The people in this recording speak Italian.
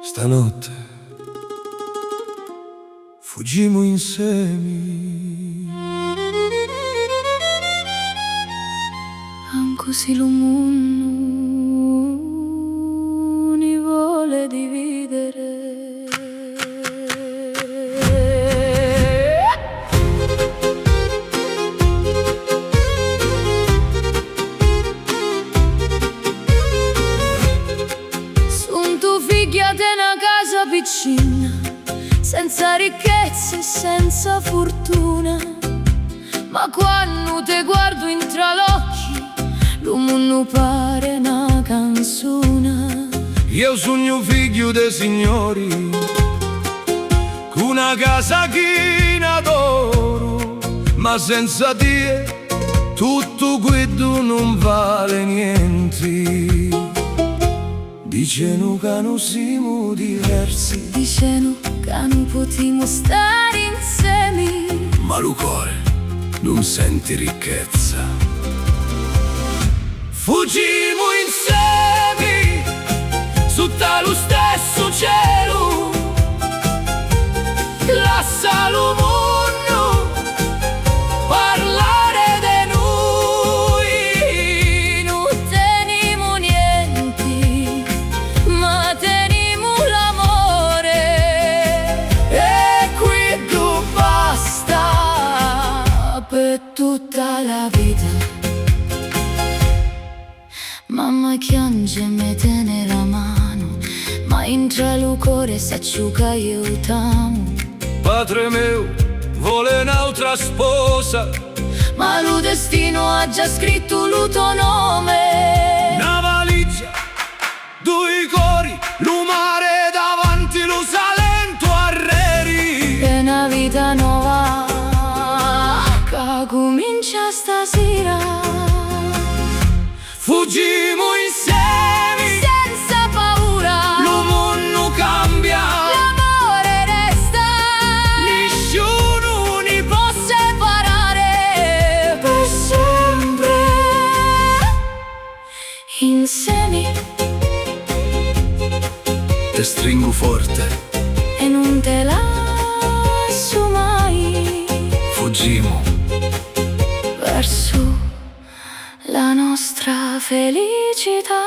Stanotte fuggimmo insieme, anche se il mondo ni vuole dividere. Son tu figlia di una casa piccina, senza ricchezze e senza fortuna, ma quando te guardo intra l'occhi, lo mondo pare una canzone. io sogno figlio dei signori, con una casa china d'oro, ma senza te tutto questo non vale niente. Diceno che non siamo diversi, Diceno che non potremo stare insieme, ma lo cuore non senti ricchezza. Fuggimmo insieme sotto lo stesso cielo, lascia lo mondo parlare di noi. non teniamo niente, ma teniamo l'amore, E qui tu basta per tutta la vita. Mamma chiange me tiene la mano, ma entra il cuore si asciuga io t'amo. padre mio vuole un'altra sposa, Ma lo destino ha già scritto il tuo nome. una valigia, due cori, lo mare davanti, lo Salento a Reri. È una vita nuova che comincia stasera. Fuggimmo insieme, Senza paura, lo mondo cambia, l'amore resta. nessuno Ni può separare per sempre. Insieme te stringo forte. e non te lascio mai Fuggimmo verso la nostra felicità.